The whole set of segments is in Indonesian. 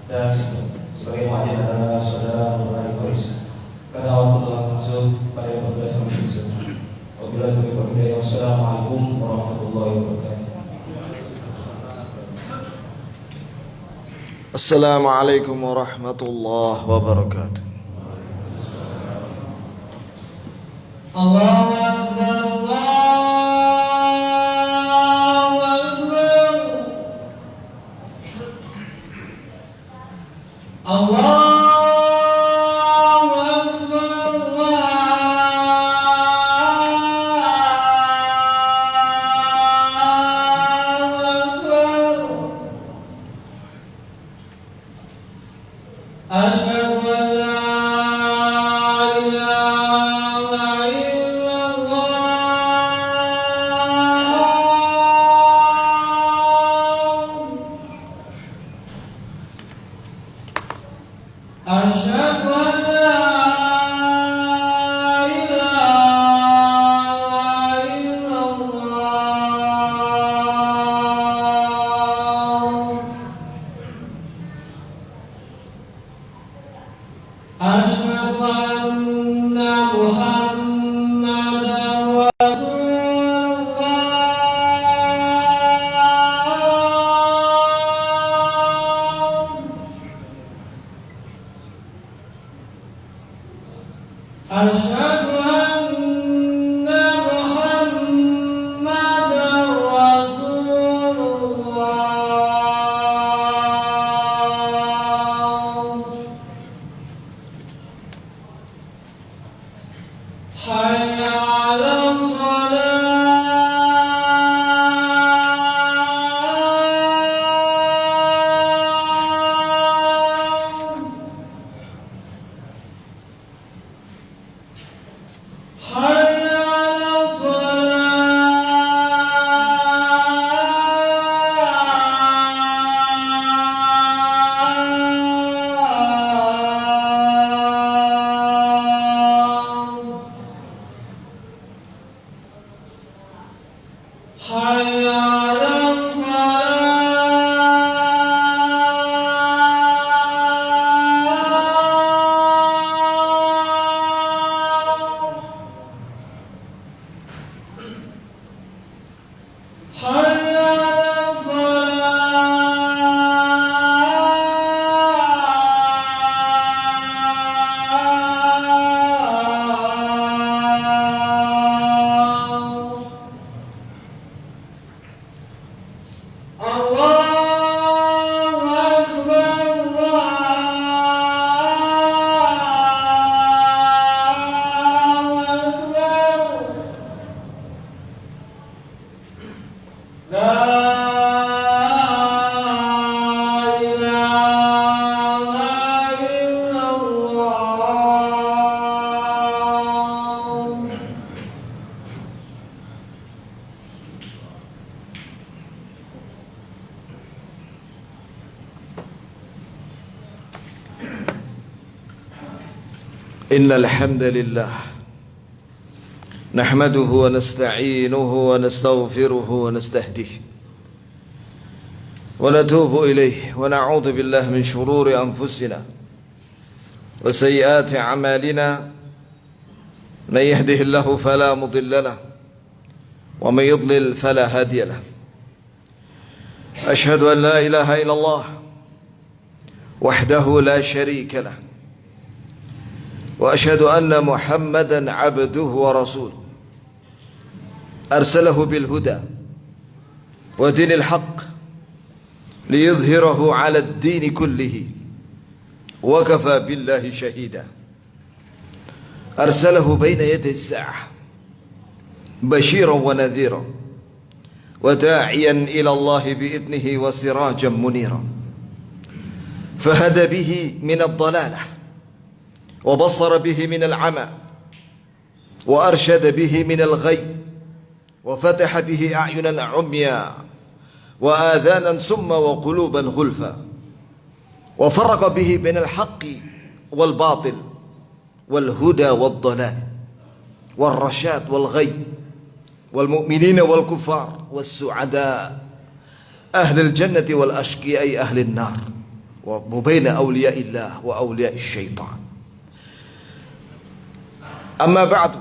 dan sebagai wajib adalah saudara Nurani Khoris. Karena waktu telah masuk pada yang bertugas kami semua. Wabillahi taufiq wal hidayah. Wassalamualaikum warahmatullahi wabarakatuh. Assalamualaikum warahmatullahi wabarakatuh. Allahu Akbar, Allahu Akbar, Allahu Akbar, Allahu Akbar. Asyhadu an la ilaha Asyhadu an la ilaha illallah. Asyhadu anna Muhammadan Asyhadu anna Muhammadan Rasulullah. Hayya 'alas shalah. Hayya 'alas shalah. Hayya 'alal falah. Hayya 'alal falah. Allahu Akbar, Allahu Akbar. La ilaha illallah. إن الحمد لله نحمده ونستعينه ونستغفره ونستهديه ونتوب إليه ونعوذ بالله من شرور أنفسنا وسيئات أعمالنا. من يهده الله فلا مضل له ومن يضلل فلا هادي له. أشهد أن لا إله إلا الله وحده لا شريك له، وأشهد أن محمدا عبده ورسوله أرسله بالهدى ودين الحق ليظهره على الدين كله وكفى بالله شهيدا. أرسله بين يدي الساعة بشيرا ونذيرا وداعيا إلى الله بإذنه وسراجا منيرا، فهدى به من الضلالة وبصر به من العمى وأرشد به من الغي وفتح به أعينا عميا وآذانا سما وقلوبا غلفا، وفرق به بين الحق والباطل والهدى والضلال والرشاد والغي والمؤمنين والكفار والسعداء، أهل الجنة والأشقياء أهل النار. wa baina awliyaillah wa awliya'ish syaitan. Amma ba'du,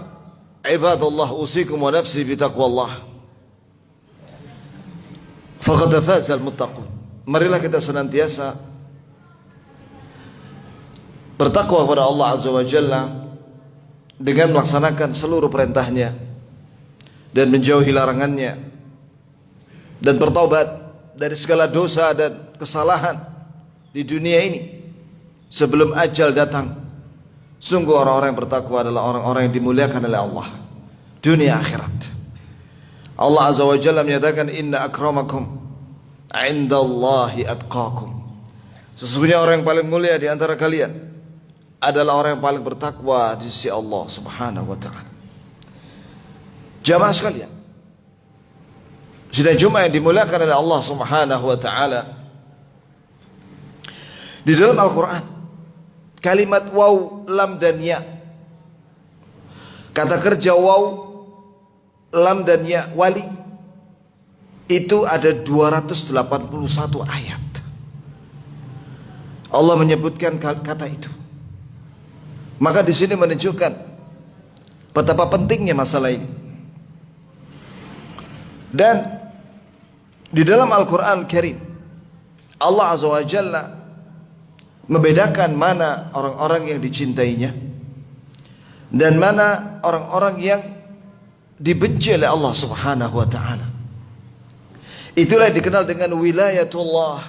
ibadallah, usikum wa nafsi bitaqwallah. Faqad fazal muttaqun. Marilah kita senantiasa bertakwa kepada Allah Azza wa Jalla dengan melaksanakan seluruh perintahnya dan menjauhi larangannya, dan bertaubat dari segala dosa dan kesalahan di dunia ini sebelum ajal datang. Sungguh orang-orang yang bertakwa adalah orang-orang yang dimuliakan oleh Allah dunia akhirat. Allah Azza wa Jalla menyatakan, inna akramakum indallahi atqakum. Sesungguhnya orang yang paling mulia di antara kalian adalah orang yang paling bertakwa di sisi Allah Subhanahu wa taala. Jamaah sekalian, sidang Jumat yang dimuliakan oleh Allah Subhanahu wa taala, di dalam Al-Qur'an kalimat waw, lam dan ya, kata kerja waw, lam dan ya, wali, itu ada 281 ayat Allah menyebutkan kata itu. Maka di sini menunjukkan betapa pentingnya masalah ini. Dan di dalam Al-Quran Karim, Allah Azza wa Jalla membedakan mana orang-orang yang dicintainya dan mana orang-orang yang dibenci oleh Allah Subhanahu wa taala. Itulah yang dikenal dengan wilayatullah.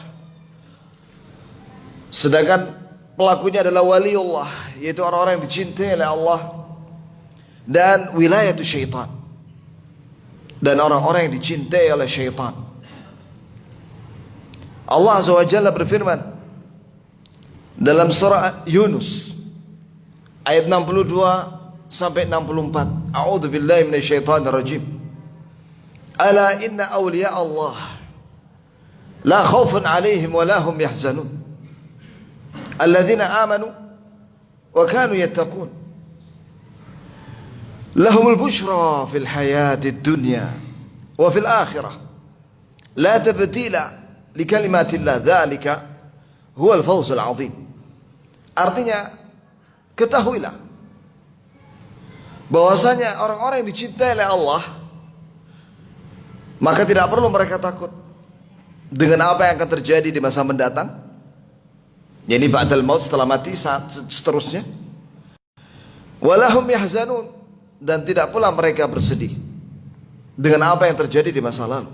Sedangkan pelakunya adalah waliullah, yaitu orang-orang yang dicintai oleh Allah, dan wilayatul syaitan, dan orang-orang yang dicintai oleh syaitan. Allah Azza wa Jalla berfirman dalam surah Yunus ayat 62 sampai 64. A'udzu billahi minasyaitonir rajim. Ala inna awliya Allah la khaufun 'alaihim wa la hum yahzanun. Alladzina amanu wa kanu yattaqun. Lahumul bushra fil hayatid dunya wa fil akhirah. La tabdila li kalimatillah, dzalika huwal fawzul 'adzim. Artinya, ketahuilah bahwasanya orang-orang yang dicintai oleh Allah, maka tidak perlu mereka takut dengan apa yang akan terjadi di masa mendatang, yakni ba'dal maut, setelah mati, seterusnya. Walahum yahzanun, dan tidak pula mereka bersedih dengan apa yang terjadi di masa lalu,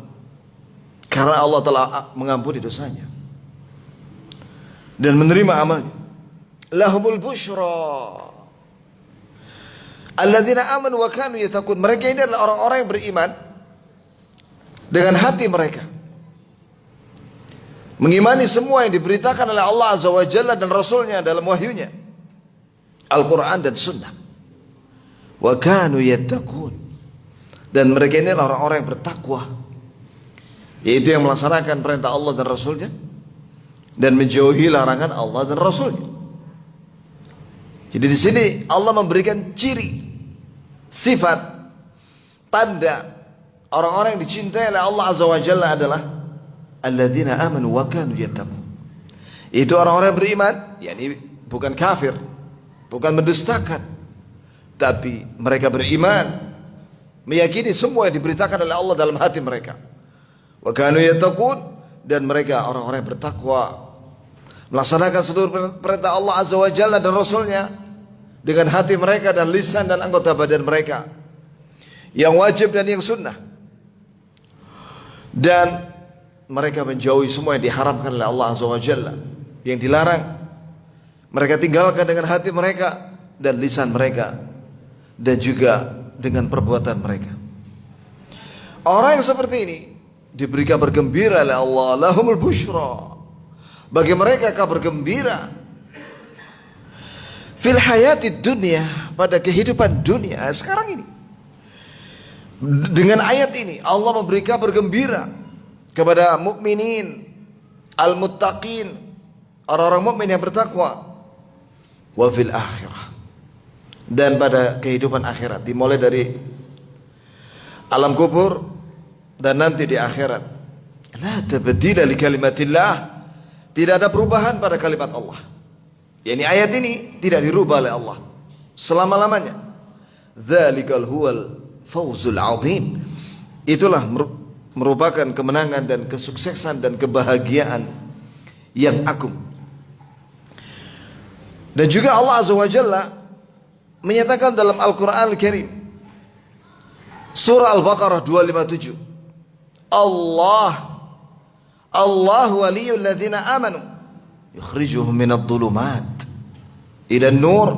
karena Allah telah mengampuni dosanya dan menerima amalnya. Lahumul bushra alladzina amanu wa kanu yattaqun. Mereka ini adalah orang-orang yang beriman dengan hati mereka, mengimani semua yang diberitakan oleh Allah Azza wa Jalla dan Rasulnya dalam wahyunya, Al-Quran dan Sunnah. Wa kanu yattaqun, dan mereka ini adalah orang-orang yang bertakwa, yaitu yang melaksanakan perintah Allah dan Rasulnya dan menjauhi larangan Allah dan Rasulnya. Jadi di sini Allah memberikan ciri, sifat, tanda orang-orang yang dicintai oleh Allah Azza wa Jalla adalah alladzina amanu wa kanu yattaqun. Itu orang-orang yang beriman, yakni bukan kafir, bukan mendustakan, tapi mereka beriman, meyakini semua yang diberitakan oleh Allah dalam hati mereka. Wa kanu yattaqun, dan mereka orang-orang yang bertakwa, melaksanakan seluruh perintah Allah Azza wa Jalla dan Rasulnya dengan hati mereka dan lisan dan anggota badan mereka, yang wajib dan yang sunnah. Dan mereka menjauhi semua yang diharamkan oleh Allah Azza wa Jalla, yang dilarang mereka tinggalkan dengan hati mereka dan lisan mereka, dan juga dengan perbuatan mereka. Orang yang seperti ini diberi kabar gembira oleh Allah, lahumul bushra, bagi mereka kabar gembira fil hayatid dunya, pada kehidupan dunia sekarang ini. Dengan ayat ini Allah memberi kabar gembira kepada mukminin al-muttaqin, orang-orang mukmin yang bertakwa, wa fil akhirah, dan pada kehidupan akhirat, dimulai dari alam kubur dan nanti di akhirat. La tabdila li kalimatillah, Tidak ada perubahan pada kalimat Allah. Yani ayat ini tidak dirubah oleh Allah selama-lamanya. Dzalikal huwal fawzul azim. Itulah merupakan kemenangan dan kesuksesan dan kebahagiaan yang agung. Dan juga Allah Azza wa Jalla menyatakan dalam Al-Quran Al-Karim, surah Al-Baqarah 257, Allah waliyul ladzina amanu yukhrijuhum minadh dhulumat ilan nur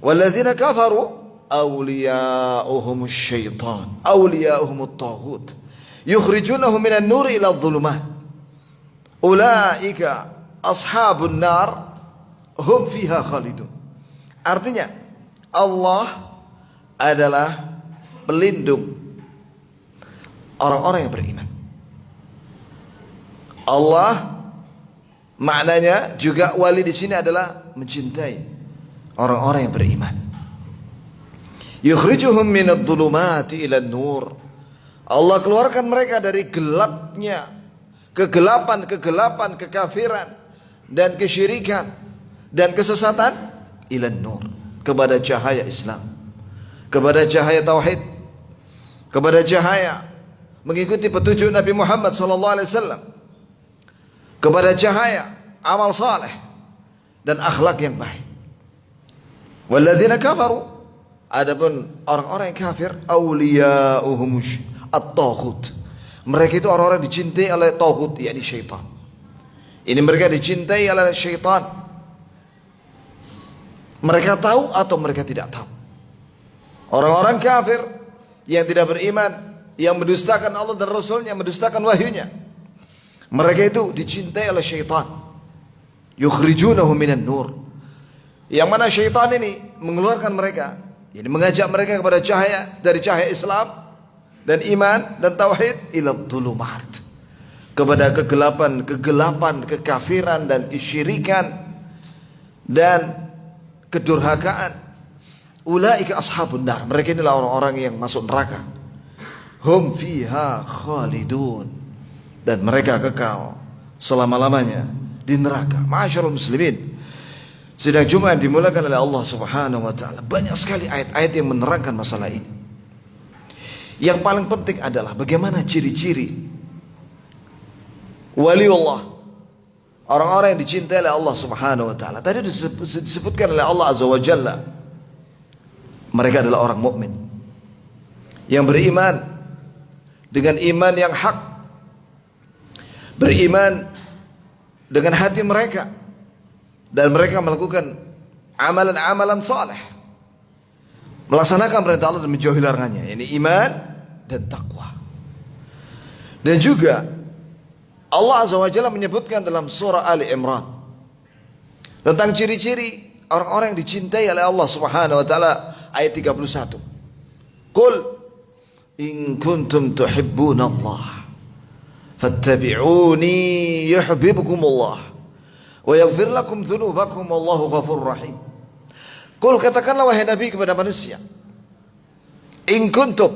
wal ladzina kafaru awliya'uhumus syaitan awliya'uhumut taghut yukhrijunahum minan nur ila dhulumat ulaika ashabun nar hum fiha khalidun. Artinya Allah adalah pelindung orang-orang yang beriman. Allah maknanya juga wali di sini adalah mencintai orang-orang yang beriman. Yukhrijuhum minadh dhulumati ilan nur. Allah keluarkan mereka dari gelapnya kegelapan kekafiran dan kesyirikan dan kesesatan ilan nur, kepada cahaya Islam, kepada cahaya tauhid, kepada cahaya mengikuti petunjuk Nabi Muhammad SAW, kepada cahaya amal saleh dan akhlak yang baik. Walladzina kafaru, adapun orang-orang yang kafir, awliya'uhum at-taghut. Mereka itu orang-orang dicintai oleh taghut, yakni syaitan. Ini mereka dicintai oleh syaitan. Mereka tahu atau mereka tidak tahu. Orang-orang kafir yang tidak beriman, yang mendustakan Allah dan Rasulnya, mendustakan wahyunya, mereka itu dicintai oleh syaitan. Yukhrijunahum minan nur. Yang mana syaitan ini mengeluarkan mereka, ini mengajak mereka kepada cahaya, dari cahaya Islam dan iman dan tauhid, ila dhulumat, kepada kegelapan, kekafiran dan kesyirikan dan kedurhakaan. Ulaika ashabun nar. Mereka inilah orang-orang yang masuk neraka. Hum fiha khalidun. Dan mereka kekal selama-lamanya di neraka. Ma'asyiral muslimin, sidang Jumat dimulakan oleh Allah Subhanahu wa taala. Banyak sekali ayat-ayat yang menerangkan masalah ini. Yang paling penting adalah bagaimana ciri-ciri waliullah, orang-orang yang dicintai oleh Allah Subhanahu wa taala. Tadi disebutkan oleh Allah Azza wa Jalla, mereka adalah orang mukmin yang beriman dengan iman yang hak, beriman dengan hati mereka, dan mereka melakukan amalan-amalan saleh, melaksanakan perintah Allah dan menjauhi larangannya, ini iman dan takwa. Dan juga Allah Azza wa Jalla menyebutkan dalam surah Ali Imran tentang ciri-ciri orang-orang yang dicintai oleh Allah Subhanahu wa taala, ayat 31. Qul in kuntum tuhibbunallah fattabi'uni yuhibbukumullah wa yaghfir lakum dzunubakum wallahu ghafurur rahim. Qul, katakanlah wahai Nabi kepada manusia, in kuntum,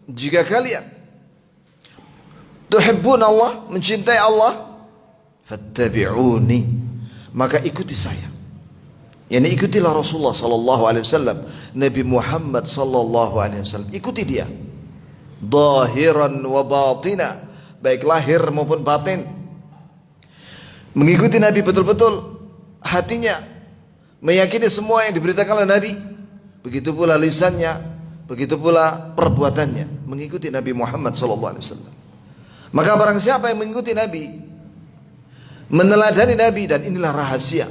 jika kalian tuhibbun Allah, mencintai Allah, fattabi'uni, maka ikuti saya. Yani ikutilah Rasulullah sallallahu alaihi wasallam, Nabi Muhammad sallallahu alaihi wasallam. Ikuti dia. Zahiran wa batina, baik lahir maupun batin. Mengikuti Nabi betul-betul hatinya, meyakini semua yang diberitakan oleh Nabi, begitu pula lisannya, begitu pula perbuatannya, mengikuti Nabi Muhammad sallallahu alaihi wasallam. Maka barang siapa yang mengikuti Nabi, meneladani Nabi, dan inilah rahasia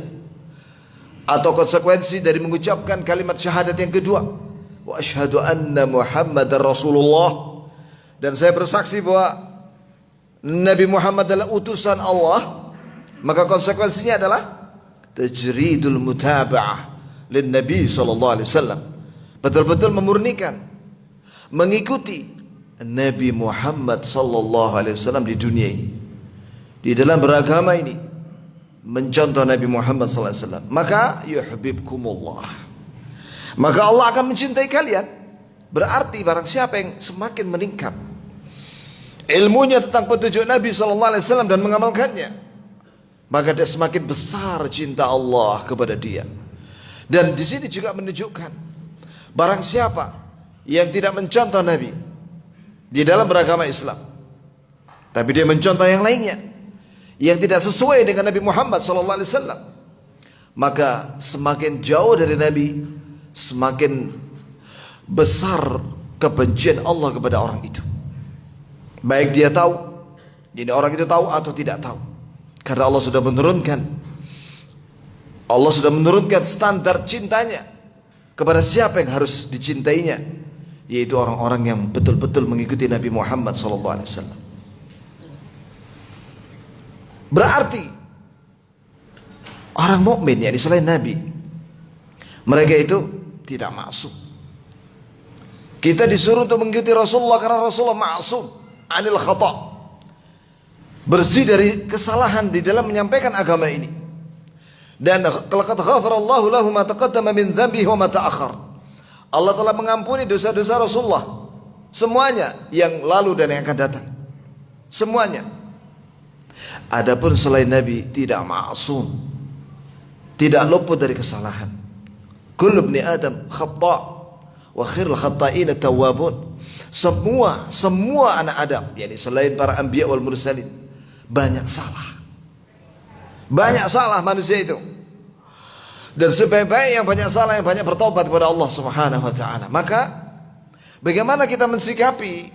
atau konsekuensi dari mengucapkan kalimat syahadat yang kedua, wa asyhadu anna Muhammadar Rasulullah, dan saya bersaksi bahwa Nabi Muhammad adalah utusan Allah, maka konsekuensinya adalah tajridul mutaba'ah lin Nabi sallallahu alaihi wasallam, betul-betul memurnikan, mengikuti Nabi Muhammad sallallahu alaihi wasallam di dunia ini, di dalam beragama ini, mencontoh Nabi Muhammad sallallahu alaihi wasallam, maka yuhibbukumullah, maka Allah akan mencintai kalian. Berarti barang siapa yang semakin meningkat ilmunya tentang petunjuk Nabi sallallahu alaihi wasallam dan mengamalkannya, maka dia semakin besar cinta Allah kepada dia. Dan di sini juga menunjukkan barang siapa yang tidak mencontoh Nabi di dalam beragama Islam, tapi dia mencontoh yang lainnya yang tidak sesuai dengan Nabi Muhammad SAW, maka semakin jauh dari Nabi, semakin besar kebencian Allah kepada orang itu. Baik dia tahu, jadi orang itu tahu atau tidak tahu. Karena Allah sudah menurunkan standar cintanya kepada siapa yang harus dicintainya, yaitu orang-orang yang betul-betul mengikuti Nabi Muhammad SAW. Berarti orang mukmin yang selain Nabi, mereka itu tidak maksum. Kita disuruh untuk mengikuti Rasulullah karena Rasulullah maksum anil khata', bersih dari kesalahan di dalam menyampaikan agama ini. Dan laqad ghafarallahu lahu ma taqaddama min dhanbihi wa ma ta'akhkhar. Allah telah mengampuni dosa-dosa Rasulullah semuanya, yang lalu dan yang akan datang, semuanya. Adapun selain Nabi tidak maksum, tidak luput dari kesalahan. Kullu ibni Adam khata' wa khairul khata'in at-tawwabun. Semua anak Adam, yakni selain para anbiya wal mursalin, banyak salah. Banyak salah manusia itu. Dan sebaik-baik yang banyak salah, yang banyak bertobat kepada Allah Subhanahu wa taala. Maka bagaimana kita mensikapi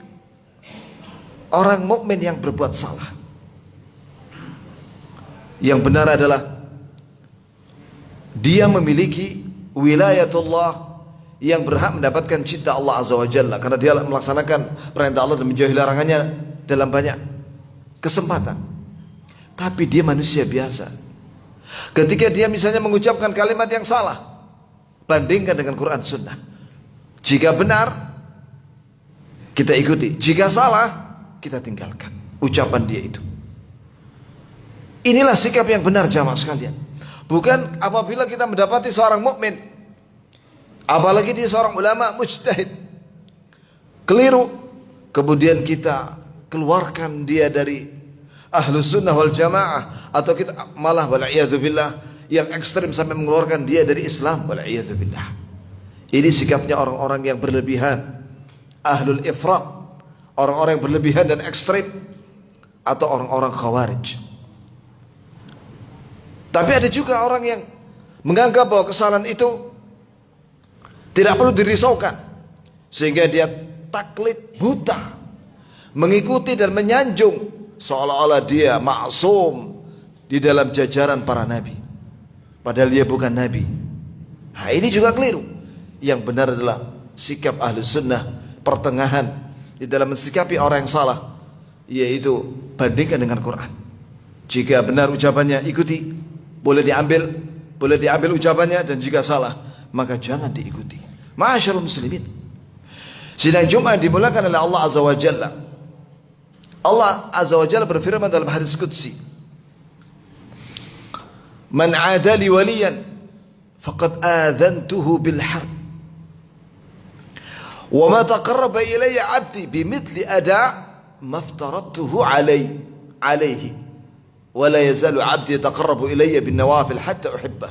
orang mukmin yang berbuat salah? Yang benar adalah dia memiliki wilayatullah, yang berhak mendapatkan cinta Allah Azza wa Jalla, karena dia melaksanakan perintah Allah dan menjauhi larangannya dalam banyak kesempatan. Tapi dia manusia biasa. Ketika dia misalnya mengucapkan kalimat yang salah, bandingkan dengan Quran Sunnah. Jika benar, kita ikuti. Jika salah, kita tinggalkan ucapan dia itu. Inilah sikap yang benar jamaah sekalian. Bukan apabila kita mendapati seorang mukmin, apalagi dia seorang ulama mujtahid, keliru, kemudian kita keluarkan dia dari Ahlus Sunnah wal Jamaah, atau kita malah wal'iyadzubillah yang ekstrim sampai mengeluarkan dia dari Islam, wal'iyadzubillah. Ini sikapnya orang-orang yang berlebihan, ahlul ifrat, orang-orang yang berlebihan dan ekstrim, atau orang-orang khawarij. Tapi ada juga orang yang menganggap bahwa kesalahan itu tidak perlu dirisaukan, sehingga dia taklid buta, mengikuti dan menyanjung seolah-olah dia maksum di dalam jajaran para nabi, padahal dia bukan nabi. Nah, ini juga keliru. Yang benar adalah sikap ahli sunnah pertengahan di dalam mensikapi orang yang salah, yaitu bandingkan dengan Quran. Jika benar ucapannya, ikuti, boleh diambil ucapannya, dan jika salah maka jangan diikuti. Ma'asyiral muslimin, sidang Jumat dimulakan oleh Allah Azza wa Jalla. Allah Azza wa Jalla berfirman dalam hadis qudsi, "Man 'ada li waliyan faqad adzantuhu bil harb. Wa ma taqarraba ilayya 'abdi bimithli ada' ma aftaradtuhu alayhi. ولا يزال عبدي يتقرب إلي بالنوافل حتى أحبه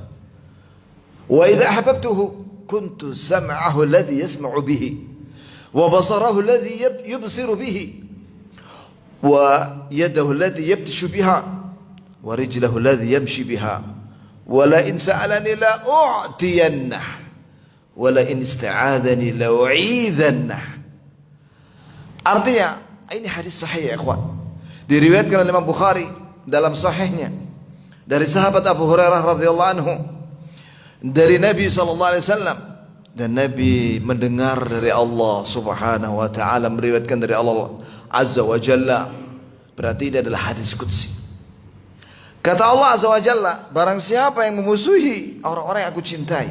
وإذا أحببته كنت سمعه الذي يسمع به وبصره الذي يبصر به ويده الذي يبتش بها ورجله الذي يمشي بها ولئن سألني لأعطينه ولئن استعاذني لأعيذنه." Artinya ini hadis sahih ya ikhwan, diriwayatkan oleh Imam Bukhari dalam sahihnya dari sahabat Abu Hurairah radhiyallahu anhu dari Nabi sallallahu alaihi wasallam, dan Nabi mendengar dari Allah Subhanahu wa taala, meriwayatkan dari Allah Azza wa Jalla. Berarti ini adalah hadis qudsi. Kata Allah Azza wa Jalla, barang siapa yang memusuhi orang-orang yang aku cintai,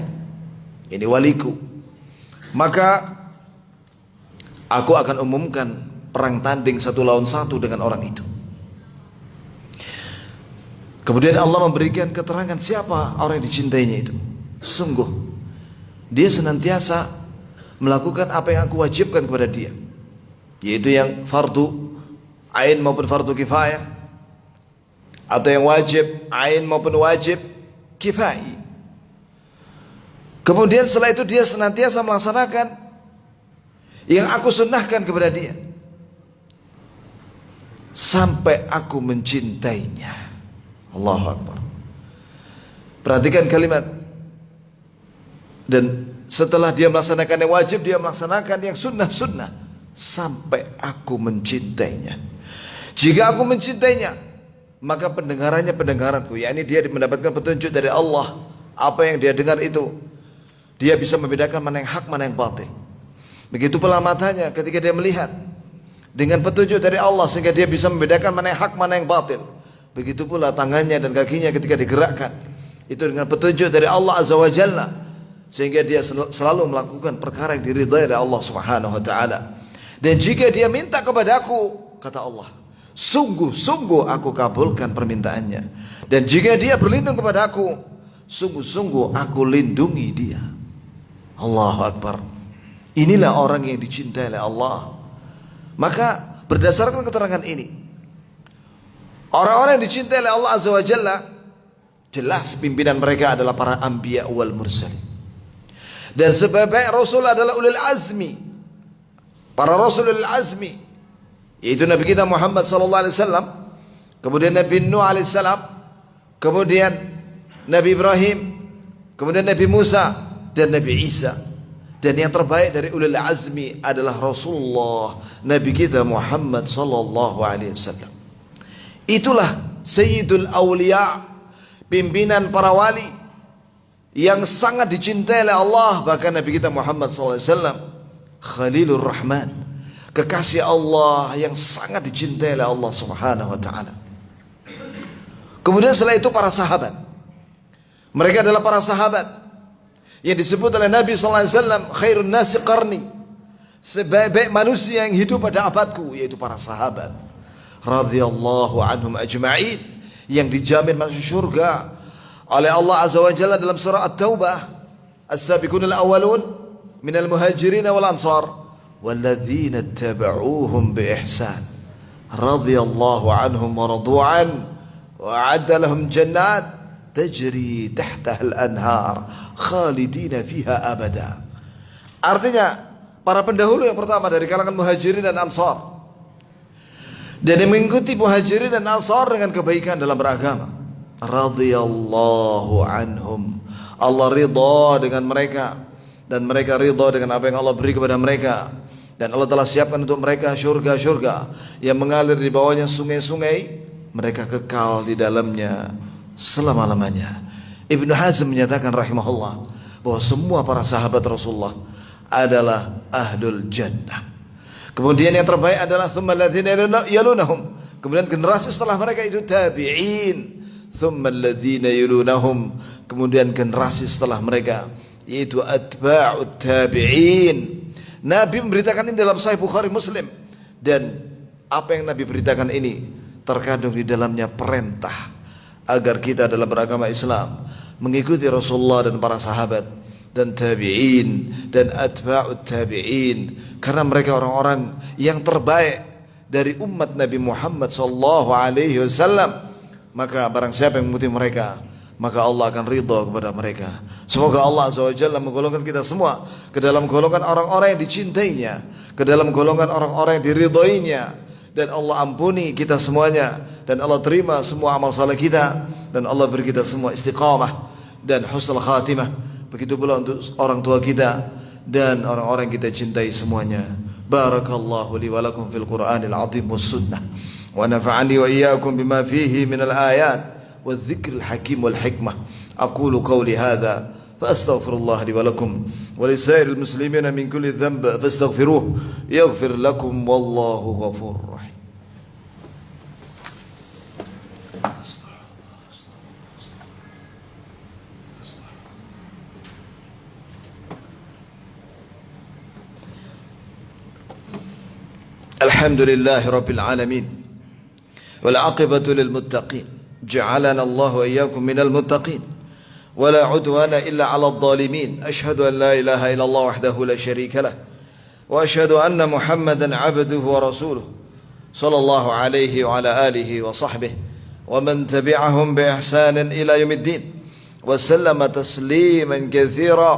ini waliku, maka aku akan umumkan perang tanding 1 lawan 1 dengan orang itu. Kemudian Allah memberikan keterangan siapa orang yang dicintainya itu. Sungguh dia senantiasa melakukan apa yang aku wajibkan kepada dia, yaitu yang fardu ain maupun fardu kifayah, atau yang wajib ain maupun wajib kifai. Kemudian setelah itu dia senantiasa melaksanakan yang aku sunnahkan kepada dia sampai aku mencintainya. Allahu Akbar. Perhatikan kalimat. Dan setelah dia melaksanakan yang wajib, dia melaksanakan yang sunnah-sunnah sampai aku mencintainya. Jika aku mencintainya, maka pendengarannya pendengaranku, yakni dia mendapatkan petunjuk dari Allah. Apa yang dia dengar itu, dia bisa membedakan mana yang hak, mana yang batil. Begitu pula matanya ketika dia melihat dengan petunjuk dari Allah, sehingga dia bisa membedakan mana yang hak, mana yang batil. Begitu pula tangannya dan kakinya ketika digerakkan, itu dengan petunjuk dari Allah Azza wa Jalla, sehingga dia selalu melakukan perkara yang diridhai oleh Allah Subhanahu wa taala. Dan jika dia minta kepada aku, kata Allah, sungguh-sungguh aku kabulkan permintaannya. Dan jika dia berlindung kepada aku, sungguh-sungguh aku lindungi dia. Allahu Akbar. Inilah orang yang dicintai oleh Allah. Maka berdasarkan keterangan ini, orang-orang yang dicintai oleh Allah Azza wa Jalla, jelas pimpinan mereka adalah para anbiya wal mursalin. Dan sebaik-baik rasul adalah ulul azmi. Para rasul ulul azmi, yaitu Nabi kita Muhammad sallallahu alaihi wasallam, kemudian Nabi Nuh alaihi salam, kemudian Nabi Ibrahim, kemudian Nabi Musa dan Nabi Isa. Dan yang terbaik dari ulul azmi adalah Rasulullah Nabi kita Muhammad sallallahu alaihi wasallam. Itulah Sayyidul Awliya, pimpinan para wali yang sangat dicintai oleh Allah. Bahkan Nabi kita Muhammad sallallahu alaihi wasallam Khalilur Rahman, kekasih Allah yang sangat dicintai oleh Allah Subhanahu wa taala. Kemudian setelah itu para sahabat. Mereka adalah para sahabat yang disebut oleh Nabi sallallahu alaihi wasallam khairun nasi qarni, sebaik-baik manusia yang hidup pada abadku, yaitu para sahabat radhiyallahu anhum ajma'in, yang dijamin masuk surga oleh Allah Azza wa Jalla dalam surah At-Taubah, as-sabiqunal awwalun minal muhajirin wal ansar walladzina ittaba'uuhum bi ihsan radhiyallahu anhum wa radu'an wa 'adda lahum jannat tajri tahtaha al-anhar khalidina fiha abada. Artinya para pendahulu yang pertama dari kalangan muhajirin dan ansar, dan yang mengikuti muhajirin dan ansar dengan kebaikan dalam beragama, radhiyallahu anhum, Allah ridha dengan mereka dan mereka ridha dengan apa yang Allah beri kepada mereka. Dan Allah telah siapkan untuk mereka syurga-syurga yang mengalir di bawahnya sungai-sungai, mereka kekal di dalamnya selama-lamanya. Ibnu Hazm menyatakan rahimahullah bahwa semua para sahabat Rasulullah adalah ahlul jannah. Kemudian yang terbaik adalah thumma alladzina yalunahum, kemudian generasi setelah mereka itu tabi'in, thumma alladzina yalunahum, kemudian generasi setelah mereka yaitu atba'ut tabi'in. Nabi memberitakan ini dalam Sahih Bukhari Muslim, dan apa yang Nabi beritakan ini terkandung di dalamnya perintah agar kita dalam beragama Islam mengikuti Rasulullah dan para sahabat dan tabi'in dan atba'ut tabi'in, karena mereka orang-orang yang terbaik dari umat Nabi Muhammad sallallahu alaihi wasallam. Maka barang siapa yang mengikuti mereka, maka Allah akan ridha kepada mereka. Semoga Allah Azza wa Jalla menggolongkan kita semua ke dalam golongan orang-orang yang dicintainya, ke dalam golongan orang-orang yang diridhoinya, dan Allah ampuni kita semuanya, dan Allah terima semua amal saleh kita, dan Allah beri kita semua istiqamah dan husnul khatimah. Begitu pula untuk orang tua kita dan orang-orang yang kita cintai semuanya. Barakallahu li wa lakum fil Qur'anil azim was sunnah, wa nafa'ani wa iyyakum bima fihi minal ayat wal dzikril hakim wal hikmah. Aqulu qawli hadza fa astaghfirullah li wa lakum wa lisairil muslimina min kulli dhanb fastaghfiruhu yaghfir lakum wallahu ghafurur rahim. Alhamdulillahi Rabbil Alamin, wal aqibatu lil muttaqin, ja'alana Allah wa iyyakum minal muttaqin, wa la udwana illa 'alal zalimin. Ashhadu an la ilaha illallah wahdahu la syarika lah, wa ashhadu anna Muhammadan 'abduhu wa rasuluh sallallahu alaihi wa ala alihi wa sahbihi ومن تبعهم بإحسان إلى يوم الدين وسلم تسليما كثيرا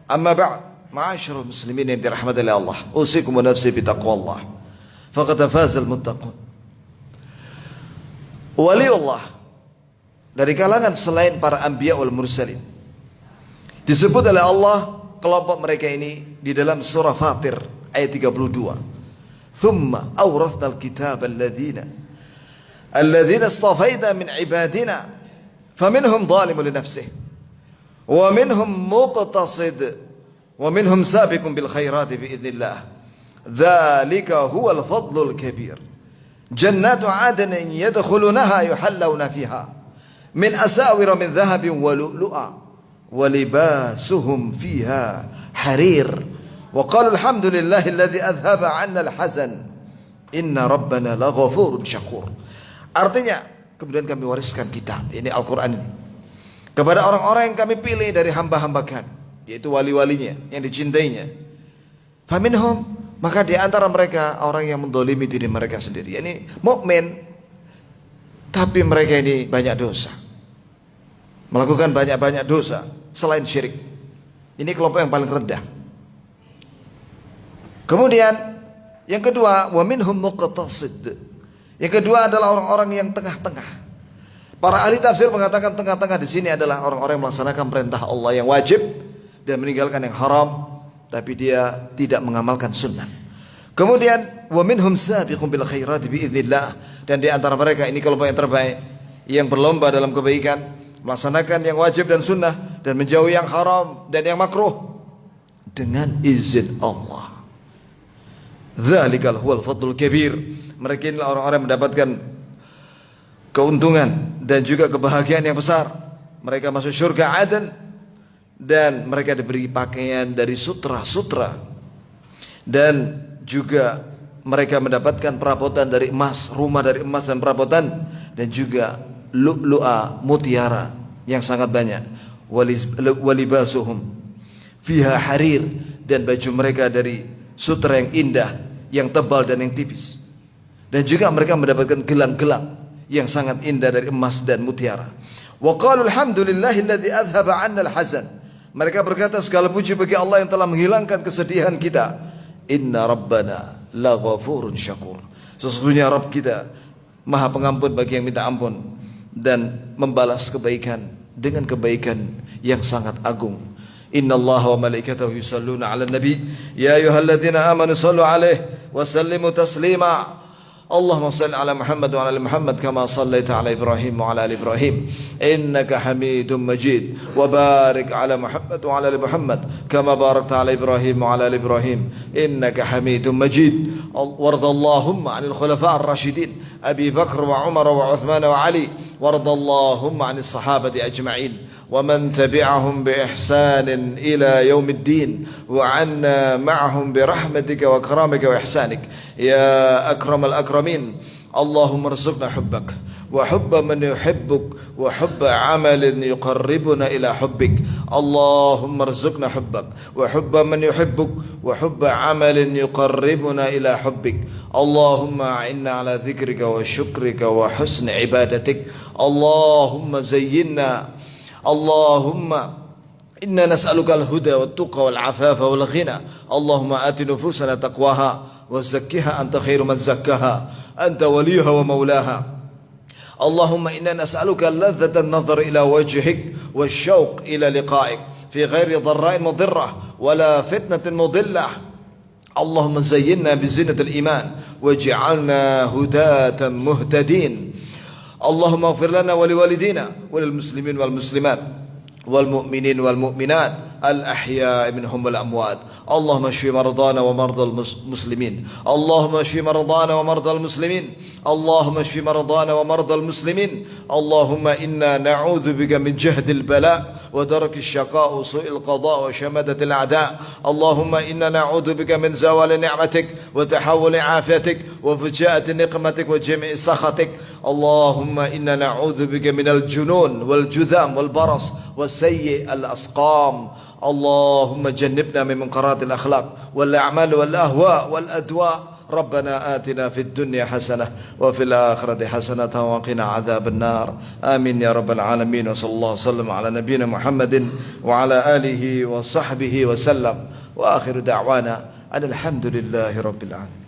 أما بعد معاشر المسلمين yang dirahmati oleh Allah usikum wa nafsi bitaqwallah faqad faza al-muttaqun. Waliullah dari kalangan selain para anbiya wal mursalin disebut oleh Allah kelompok mereka ini di dalam surah Fatir ayat 32. Thumma awrathna al-kitab alladhina istafaina min ibadina faminhum zalimun li nafsihi wa minhum muqtasid wa minhum sabiqun bil khairati bi idznillah dzalika huwal fadlul kabir jannatu adnin yadkhulunaha yuhallawna fiha min asawira min dhahabin wa lu'lu'a wa libasuhum fiha harir wa qalu alhamdulillahi alladhi adhhaba 'anna al-hazan inna rabbana laghafurun syakur. Artinya kemudian kami wariskan kitab ini Al-Qur'an ini kepada orang-orang yang kami pilih dari hamba-hamba kami, yaitu wali-walinya yang dicintainya. Faminhum, maka di antara mereka orang yang mendolimi diri mereka sendiri. Ini mukmin tapi mereka ini banyak dosa, melakukan banyak-banyak dosa selain syirik. Ini kelompok yang paling rendah. Kemudian yang kedua, wa minhum muqtasid. Yang kedua adalah orang-orang yang tengah-tengah. Para ahli tafsir mengatakan tengah-tengah di sini adalah orang-orang yang melaksanakan perintah Allah yang wajib dan meninggalkan yang haram, tapi dia tidak mengamalkan sunnah. Kemudian wa minhum sabiqun bil khairati bi idznillah, dan di antara mereka ini kelompok yang terbaik yang berlomba dalam kebaikan, melaksanakan yang wajib dan sunnah dan menjauhi yang haram dan yang makruh dengan izin Allah. Dzalikal huwal fadlul kabir. Mereka inilah orang-orang yang mendapatkan keuntungan dan juga kebahagiaan yang besar. Mereka masuk surga Aden dan mereka diberi pakaian dari sutra-sutra, dan juga mereka mendapatkan perabotan dari emas, rumah dari emas dan perabotan, dan juga lu'lu'a, mutiara yang sangat banyak. Walibasuhum fiha harir, dan baju mereka dari sutra yang indah, yang tebal dan yang tipis, dan juga mereka mendapatkan gelang-gelang yang sangat indah dari emas dan mutiara. Wa qalu alhamdulillahilladzi adhhaba 'anna al-hazan. Mereka berkata segala puji bagi Allah yang telah menghilangkan kesedihan kita. Inna rabbana laghafurun syakur. Sesungguhnya Rabb kita Maha Pengampun bagi yang minta ampun dan membalas kebaikan dengan kebaikan yang sangat agung. Innallaha wa malaikatahu yusalluna 'alan nabi ya ayyuhalladzina amanu sallu 'alaihi wa sallimu taslima. Allahumma salli ala Muhammad wa ala Muhammad kama sallaita ala Ibrahim wa ala ali Ibrahim innaka Hamidum Majid, wa barik ala Muhammad wa ala ali Muhammad kama barakta ala Ibrahim wa ala ali Ibrahim innaka Hamidum Majid. Wardallahumma 'anil khulafa' ar-rasyidin Abi Bakr wa Umar wa Uthman wa Ali, wardallahumma 'anis sahabati ajma'in ومن تبعهم بإحسان إلى يوم الدين وعنا معهم برحمتك وكرامك وإحسانك يا أكرم الأكرمين. اللهم ارزقنا حبك وحب من يحبك وحب عمل يقربنا إلى حبك. اللهم ارزقنا حبك وحب من يحبك وحب عمل يقربنا إلى حبك. اللهم أعنا على ذكرك وشكرك وحسن عبادتك. اللهم زينا. اللهم إنا نسألك الهدى والتقى والعفاف والغنى. اللهم آت نفوسنا تقواها وزكها أنت خير من زكاها أنت وليها ومولاها. اللهم إنا نسألك لذة النظر إلى وجهك والشوق إلى لقائك في غير ضراء مضرة ولا فتنة مضلة. اللهم زينا بزينة الإيمان واجعلنا هداة مهتدين. اللهم اغفر لنا ولوالدينا وللمسلمين والمسلمات والمؤمنين والمؤمنات الأحياء منهم والأموات. اللهم اشف مرضانا ومرضى المسلمين. اللهم اشف مرضانا ومرضى المسلمين. اللهم اشف مرضانا ومرضى المسلمين. اللهم إنا نعوذ بك من جهد البلاء ودرك الشقاء وسوء القضاء وشماتة الأعداء. اللهم إنا نعوذ بك من زوال نعمتك وتحول عافيتك وفجاءة نقمتك وجميع سخطك. اللهم إنا نعوذ بك من الجنون والجذام والبرص وسيء الأسقام. اللهم جنبنا من منكرات الأخلاق والأعمال والأهواء والأدواء ربنا آتنا في الدنيا حسنة وفي الآخرة حسنة وقنا عذاب النار آمين يا رب العالمين. وصلى الله وسلم على نبينا محمد وعلى آله وصحبه وسلم وآخر دعوانا أن الحمد لله رب العالمين.